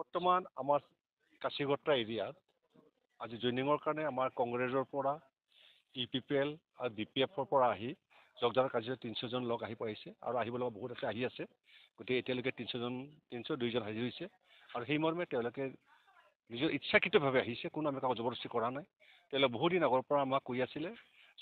বৰ্তমান আমাৰ কাছিগত্ৰা এৰিয়াত আজি জইনিঙৰ কাৰণে আমাৰ কংগ্ৰেছৰ পৰা EPPL আৰু BPFৰ পৰা আহি জগজানৰ কাৰ্যত 300জন লোক আহি পাইছে আৰু আহিব লগা বহুত আছে আহি আছে গতিকে এতিয়ালৈকে 302জন হাজিৰ হৈছে আৰু সেই মৰ্মে তেওঁলোকে নিজৰ ইচ্ছাকৃতভাৱে আহিছে কোনো আমি কাকো জবৰদস্তি কৰা নাই তেওঁলোকে বহুদিন আগৰ পৰা আমাক কৈ আছিলে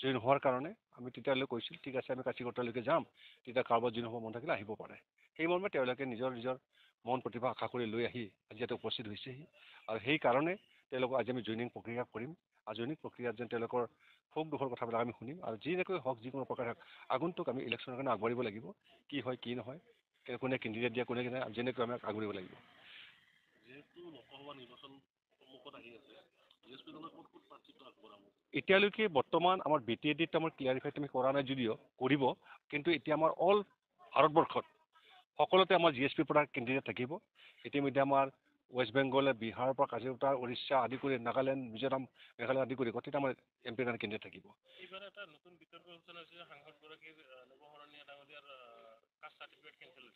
জইন হোৱাৰ কাৰণে আমি তেতিয়ালৈ কৈছিল ঠিক আছে আমি কাছিগত্ৰালৈকে যাম তেতিয়া কাৰোবাৰ জইন হ'ব মন থাকিলে আহিব পাৰে সেই মৰ্মে তেওঁলোকে নিজৰ মন প্ৰতিভা আশা কৰি লৈ আহি আজি ইয়াতে উপস্থিত হৈছেহি আৰু সেই কাৰণে তেওঁলোকক আজি আমি জইনিং প্ৰক্ৰিয়া কৰিম আৰু জইনিং প্ৰক্ৰিয়াত যেন তেওঁলোকৰ সুখ দুখৰ কথাবিলাক আমি শুনিম আৰু যেনেকৈ হওক যিকোনো প্ৰকাৰে আগন্তুক আমি ইলেকশ্যনৰ কাৰণে আগবাঢ়িব লাগিব কি হয় কি নহয় কোনে কেণ্ডিডেট দিয়া কোনে কেনে যেনেকৈ আমি আগবাঢ়িব লাগিব যিহেতু লোকসভা নিৰ্বাচন সন্মুখত আহি আছে এতিয়ালৈকে বৰ্তমান আমাৰ BTADত আমাৰ ক্লিয়াৰিফাইড আমি কৰা নাই যদিও কৰিব কিন্তু এতিয়া আমাৰ অল ভাৰতবৰ্ষত সকলোতে আমাৰ GSPৰ পৰা কেণ্ডিডেট থাকিব ইতিমধ্যে আমাৰ ৱেষ্ট বেংগলে বিহাৰৰ পৰা কাজিৰঙা উৰিষ্যা আদি কৰি নাগালেণ্ড মিজোৰাম মেঘালয় আদি কৰি গোটেইটা আমাৰ MP কাৰণে কেণ্ডিডেট থাকিব এইবাৰ এটা নতুন বিতৰ্ক আলোচনা হৈছে সাংসদগৰাকীৰ নৱশৰণীয়া ডাঙৰীয়াৰ কাষ্ট চাৰ্টিফিকেট কেনচেল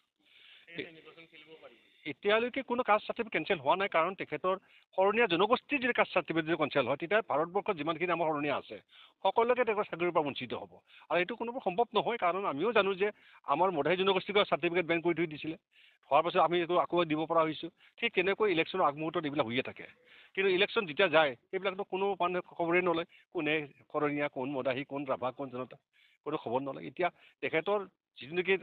এতিয়ালৈকে কোনো কাষ্ট চাৰ্টিফিকেট কেনচেল হোৱা নাই কাৰণ তেখেতৰ শৰণীয়া জনগোষ্ঠীৰ যদি কাষ্ট চাৰ্টিফিকেট যদি কেনচেল হয় তেতিয়া ভাৰতবৰ্ষত যিমানখিনি আমাৰ শৰণীয়া আছে সকলোকে তেখেতৰ চাকৰিৰ পৰা বঞ্চিত হ'ব আৰু এইটো কোনোবোৰ সম্ভৱ নহয় কাৰণ আমিও জানো যে আমাৰ মধাই জনগোষ্ঠীক চাৰ্টিফিকেট বেন কৰি থৈ দিছিলে হোৱাৰ পাছত আমি এইটো আকৌ দিব পৰা হৈছোঁ ঠিক তেনেকৈ ইলেকশ্যনৰ আগমুহূৰ্তত এইবিলাক হৈয়ে থাকে কিন্তু ইলেকশ্যন যেতিয়া যায় সেইবিলাকতো কোনো মানুহে খবৰেই নলয় কোনে শৰণীয়া কোন মদাহী কোন ৰাভা কোন জনতা কোনো খবৰ নলয় এতিয়া তেখেতৰ যিটো নেকি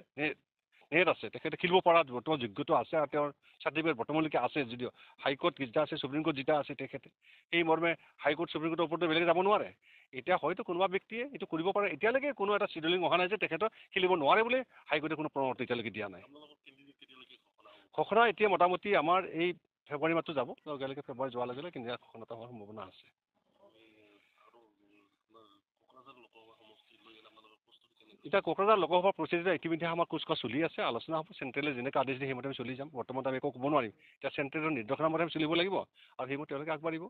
নেট আছে তেখেতে খেলিব পৰা বৰ্তমান যোগ্যতা আছে আৰু তেওঁৰ চাৰ্টিফিকেট বৰ্তমানলৈকে আছে যদিও হাইকোৰ্ট যেতিয়া আছে সুপ্ৰিম কোৰ্ট যেতিয়া আছে তেখেতে সেই মৰ্মে হাইকোৰ্ট সুপ্ৰিম কোৰ্টৰ ওপৰতো বেলেগে যাব নোৱাৰে এতিয়া হয়তো কোনোবা ব্যক্তিয়ে এইটো কৰিব পাৰে এতিয়ালৈকে কোনো এটা চিডুলিং অহা নাই যে তেখেতৰ খেলিব নোৱাৰে বুলি হাইকোৰ্টে কোনো প্ৰমাণ এতিয়ালৈকে দিয়া নাই ঘোষণা এতিয়া মোটামুটি আমাৰ এই ফেব্ৰুৱাৰী মাহটো যাব লগে ফেব্ৰুৱাৰী যোৱাৰ লগে লগে কেন্দ্ৰীয় ঘোষণা হোৱাৰ সম্ভাৱনা আছে এতিয়া কোকৰাঝাৰ লোকসভা প্ৰচিডিউৰ ইতিমধ্যে আমাৰ কুচকাৱাজ চলি আছে আলোচনা হ'ব চেণ্ট্ৰেলে যেনেকৈ আদেশ দিয়ে সেইমতে আমি চলি যাম বৰ্তমান আমি একো ক'ব নোৱাৰিম এতিয়া চেণ্ট্ৰেলৰ নিৰ্দেশনামতে আমি চলিব লাগিব আৰু সেইমতে তেওঁলোকে আগবাঢ়িব